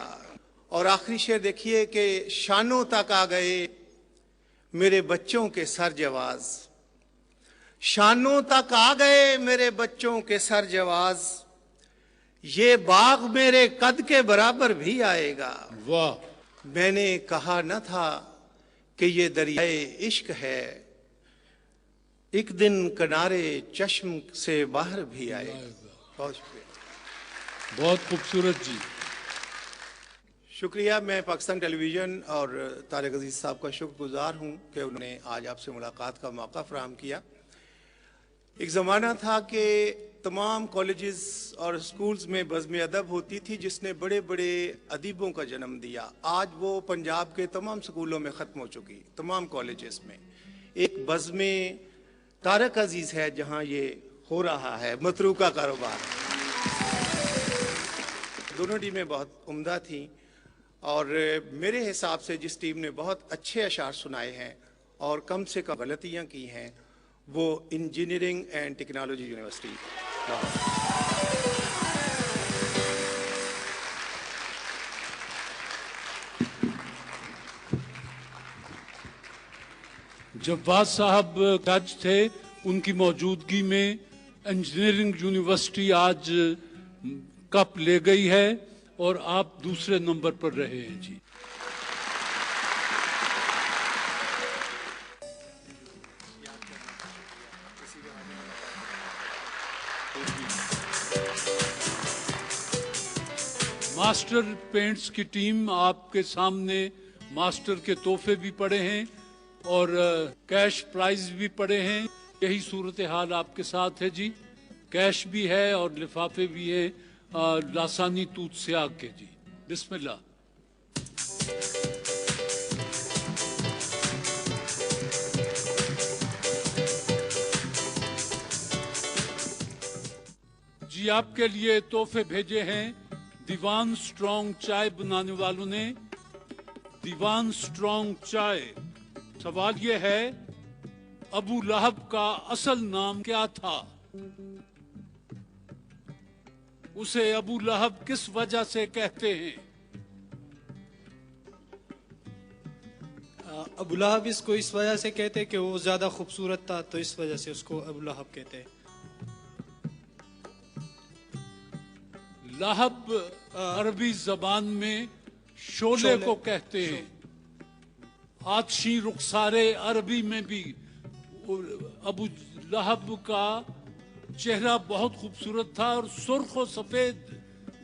और आखिरी शेर देखिए कि शानों तक आ गए मेरे बच्चों के सर जवाज, शानों तक आ गए मेरे बच्चों के सर जवाज, ये बाग मेरे कद के बराबर भी आएगा। वाह। मैंने कहा न था कि ये दरियाए इश्क है, एक दिन किनारे चश्म से बाहर भी आएगा। बहुत शुक्रिया। बहुत खूबसूरत जी। शुक्रिया। मैं पाकिस्तान टेलीविज़न और तारिक अजीज साहब का शुक्रगुजार हूँ कि उन्होंने आज आपसे मुलाकात का मौका फराहम किया। एक ज़माना था कि तमाम कॉलेजेस और स्कूल्स में बज़्म अदब होती थी जिसने बड़े बड़े अदीबों का जन्म दिया। आज वो पंजाब के तमाम स्कूलों में ख़त्म हो चुकी, तमाम कॉलेजेस में। एक बज़्म तारिक अजीज है जहाँ ये हो रहा है, मतरूका कारोबार। दोनों टीमें बहुत उम्दा थीं और मेरे हिसाब से जिस टीम ने बहुत अच्छे अशार सुनाए हैं और कम से कम गलतियाँ की हैं वो engineering and technology university Jabbar साहब जज थे, उनकी मौजूदगी में इंजीनियरिंग यूनिवर्सिटी आज कप ले गई है और आप दूसरे नंबर पर रहे हैं जी। मास्टर पेंट्स की टीम आपके सामने मास्टर के तोहफे भी पड़े हैं और कैश प्राइज भी पड़े हैं। यही सूरत हाल आपके साथ है जी। कैश भी है और लिफाफे भी है लासानी तूत स्याग के जी। बिस्मिल्लाह। जी आपके लिए तोहफे भेजे हैं दीवान स्ट्रॉन्ग चाय बनाने वालों ने। दीवान स्ट्रॉन्ग चाय। सवाल ये है, अबू लहब का असल नाम क्या था? उसे अबू लहब किस वजह से कहते हैं? अबू लहब इसको इस वजह से कहते हैं कि वो ज्यादा खूबसूरत था, तो इस वजह से उसको अबू लहब कहते हैं। लहब अरबी जबान में शोले को कहते हैं। आतशी रुखसारे अरबी में भी अबू लहब का चेहरा बहुत खूबसूरत था और सुर्ख और सफेद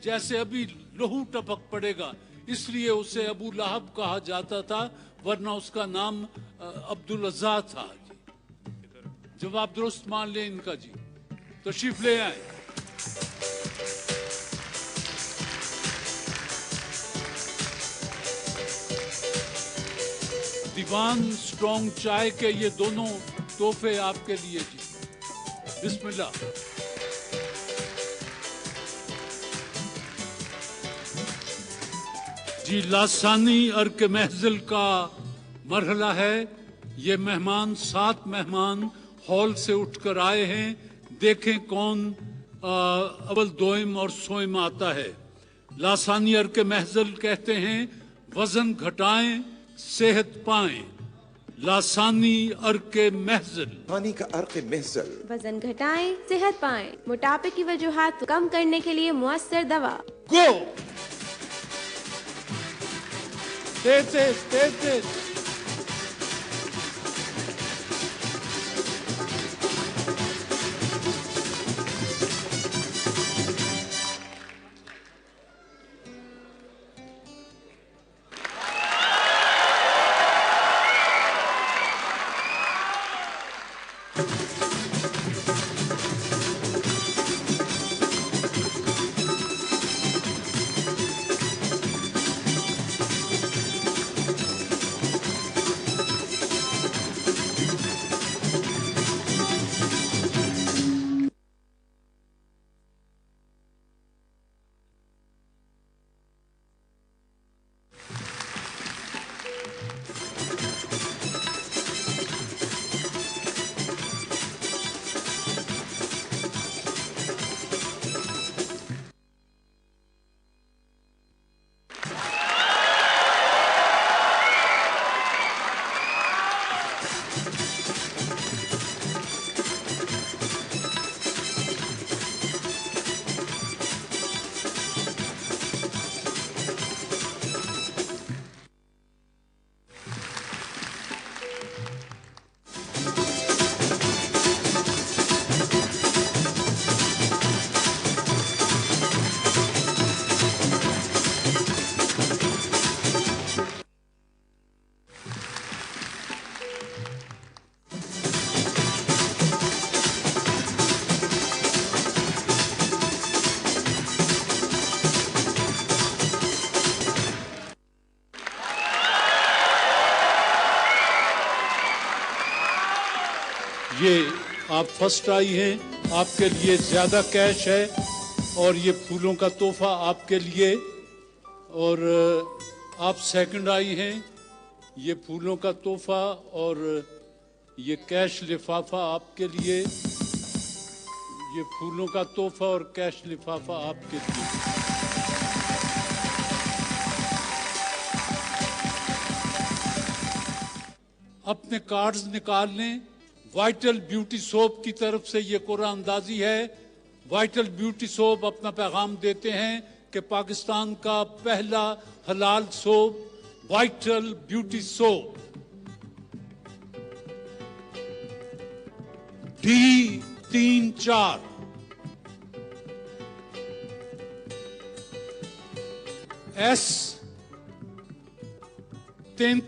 जैसे अभी लहू टपक पड़ेगा, इसलिए उसे अबू लहब कहा जाता था, वरना उसका नाम अब्दुल अज़्ज़ा था जी। जवाब दुरुस्त मान लें इनका जी। तशरीफ ले आए। दीवान स्ट्रॉन्ग चाय के ये दोनों तोहफे आपके लिए जी। बिस्मिल्लाह। जी लासानी अर्क महजिल का मरहला है। ये मेहमान 7 मेहमान हॉल से उठकर आए हैं। देखें कौन अव्वल दोइम और सोइम आता है। लासानी अर्क महजिल कहते हैं वजन घटाएं सेहत पाएं। लासानी अर्के महजिल। पानी का अर्के महजिल। वजन घटाएं सेहत पाएं। मोटापे की वजूहात कम करने के लिए मुअस्सर दवा। गो। तेज। ये आप फर्स्ट आई हैं, आपके लिए ज्यादा कैश है और ये फूलों का तोहफा आपके लिए। और आप सेकंड आई हैं, ये फूलों का तोहफा और ये कैश लिफाफा आपके लिए। ये फूलों का तोहफा और कैश लिफाफा आपके लिए। अपने कार्ड्स निकाल लें। वाइटल ब्यूटी सोप की तरफ से ये कुरान अंदाजी है। वाइटल ब्यूटी सोप अपना पैगाम देते हैं कि पाकिस्तान का पहला हलाल soap vital beauty soap D34 S33